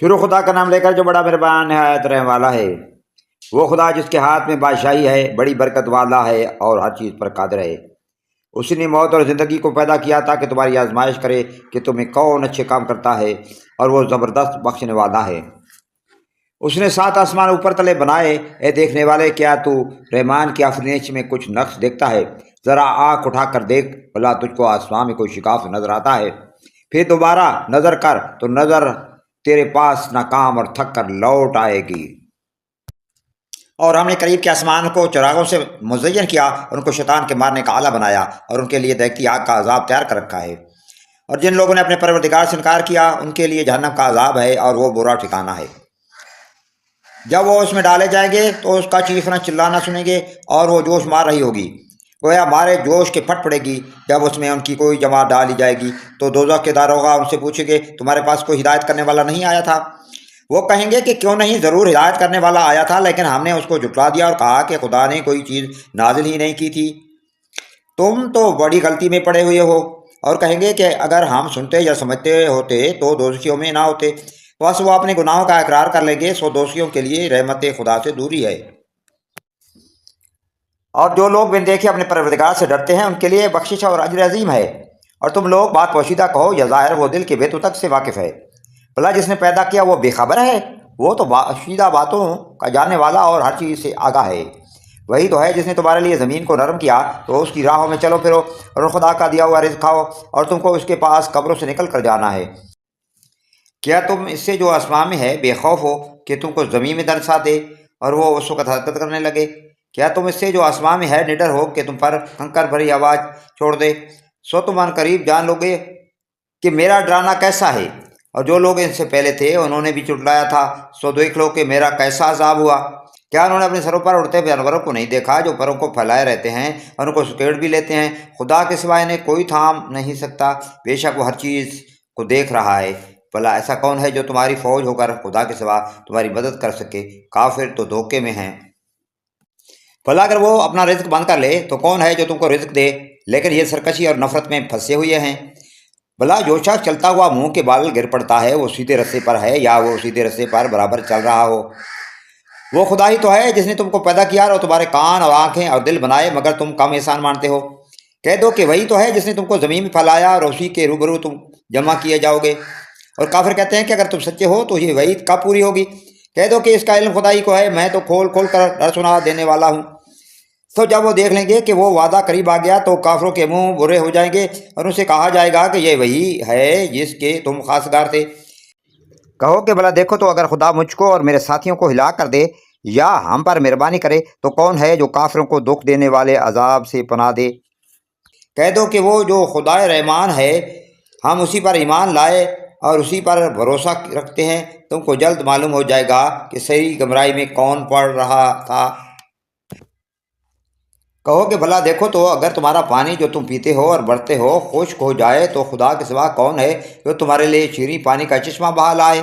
شروع خدا کا نام لے کر جو بڑا مہربان نہایت رحم والا ہے۔ وہ خدا جس کے ہاتھ میں بادشاہی ہے، بڑی برکت والا ہے اور ہر چیز پر قادر ہے۔ اس نے موت اور زندگی کو پیدا کیا تاکہ تمہاری آزمائش کرے کہ تمہیں کون اچھے کام کرتا ہے، اور وہ زبردست بخشنے والا ہے۔ اس نے 7 آسمان اوپر تلے بنائے۔ اے دیکھنے والے، کیا تو رحمان کی آفرینش میں کچھ نقص دیکھتا ہے؟ ذرا آنکھ اٹھا کر دیکھ، بھلا تجھ کو آسمان میں کوئی شکاف نظر آتا ہے؟ پھر دوبارہ نظر کر تو نظر تیرے پاس ناکام اور تھک کر لوٹ آئے گی۔ اور ہم نے قریب کے آسمان کو چراغوں سے مزین کیا اور ان کو شیطان کے مارنے کا آلہ بنایا، اور ان کے لیے دہتی آگ کا عذاب تیار کر رکھا ہے۔ اور جن لوگوں نے اپنے پروردگار سے انکار کیا، ان کے لیے جہنم کا عذاب ہے، اور وہ برا ٹھکانہ ہے۔ جب وہ اس میں ڈالے جائیں گے تو اس کا چیخنا چلانا سنیں گے، اور وہ جوش مار رہی ہوگی، گویا مارے جوش کے پھٹ پڑے گی۔ جب اس میں ان کی کوئی جماعت ڈالی جائے گی تو دوزخ کے داروغہ ان سے پوچھیں گے، تمہارے پاس کوئی ہدایت کرنے والا نہیں آیا تھا؟ وہ کہیں گے کہ کیوں نہیں، ضرور ہدایت کرنے والا آیا تھا، لیکن ہم نے اس کو جھٹلا دیا اور کہا کہ خدا نے کوئی چیز نازل ہی نہیں کی تھی۔ تم تو بڑی غلطی میں پڑے ہوئے ہو۔ اور کہیں گے کہ اگر ہم سنتے یا سمجھتے ہوتے تو دوزخیوں میں نہ ہوتے۔ بس وہ اپنے گناہوں کا اقرار کر لیں گے، سو دوزخیوں کے لیے رحمت خدا سے دوری ہے۔ اور جو لوگ بن دیکھے اپنے پروردگار سے ڈرتے ہیں، ان کے لیے بخشش اور اجر عظیم ہے۔ اور تم لوگ بات پوشیدہ کہو یا ظاہر، وہ دل کے بیتوں تک سے واقف ہے۔ بھلا جس نے پیدا کیا وہ بے خبر ہے؟ وہ تو پوشیدہ باتوں کا جاننے والا اور ہر چیز سے آگاہ ہے۔ وہی تو ہے جس نے تمہارے لیے زمین کو نرم کیا، تو اس کی راہوں میں چلو پھرو، اور خدا کا دیا ہوا رزق کھاؤ، اور تم کو اس کے پاس قبروں سے نکل کر جانا ہے۔ کیا تم اس سے جو آسمان میں ہے بے خوف ہو کہ تم کو زمین میں درسا دے اور وہ اس وقت حرکت کرنے لگے؟ کیا تم اس سے جو آسمان میں ہے نڈر ہو کہ تم پر کنکر بھری آواز چھوڑ دے؟ سو تم ان قریب جان لو گے کہ میرا ڈرانا کیسا ہے۔ اور جو لوگ ان سے پہلے تھے انہوں نے بھی چٹلایا تھا، سو دیکھ لو کہ میرا کیسا عذاب ہوا۔ کیا انہوں نے اپنے سروں پر اڑتے جانوروں کو نہیں دیکھا جو پروں کو پھیلائے رہتے ہیں اور ان کو سکیڑ بھی لیتے ہیں؟ خدا کے سوائے انہیں کوئی تھام نہیں سکتا، بے شک وہ ہر چیز کو دیکھ رہا ہے۔ بھلا ایسا کون ہے جو تمہاری فوج ہو کر خدا کے سوا تمہاری مدد کر سکے؟ کافر تو دھوکے میں ہیں۔ بھلا اگر وہ اپنا رزق بند کر لے تو کون ہے جو تم کو رزق دے؟ لیکن یہ سرکشی اور نفرت میں پھنسے ہوئے ہیں۔ بھلا جو شخص چلتا ہوا منہ کے بال گر پڑتا ہے، وہ سیدھے رستے پر ہے یا وہ سیدھے رستے پر برابر چل رہا ہو؟ وہ خدا ہی تو ہے جس نے تم کو پیدا کیا اور تمہارے کان اور آنکھیں اور دل بنائے، مگر تم کم احسان مانتے ہو۔ کہہ دو کہ وہی تو ہے جس نے تم کو زمین میں پھیلایا اور اسی کے روبرو تم جمع کیے جاؤ گے۔ اور کافر کہتے ہیں کہ اگر تم سچے ہو تو یہ وعید کب پوری ہوگی؟ کہہ دو کہ اس کا علم خدا ہی کو ہے، میں تو کھول کھول کر ڈر سنا دینے والا ہوں۔ تو جب وہ دیکھ لیں گے کہ وہ وعدہ قریب آ گیا تو کافروں کے منہ برے ہو جائیں گے، اور ان سے کہا جائے گا کہ یہ وہی ہے جس کے تم خواستگار تھے۔ کہو کہ بھلا دیکھو تو اگر خدا مجھ کو اور میرے ساتھیوں کو ہلاک کر دے یا ہم پر مہربانی کرے تو کون ہے جو کافروں کو دکھ دینے والے عذاب سے پناہ دے؟ کہہ دو کہ وہ جو خدا رحمان ہے، ہم اسی پر ایمان لائے اور اسی پر بھروسہ رکھتے ہیں۔ تم کو جلد معلوم ہو جائے گا کہ صحیح گمراہی میں کون پڑ رہا تھا۔ کہو کہ بھلا دیکھو تو اگر تمہارا پانی جو تم پیتے ہو اور بڑھتے ہو خشک ہو جائے تو خدا کے سوا کون ہے جو تمہارے لیے شیریں پانی کا چشمہ بہا لائے؟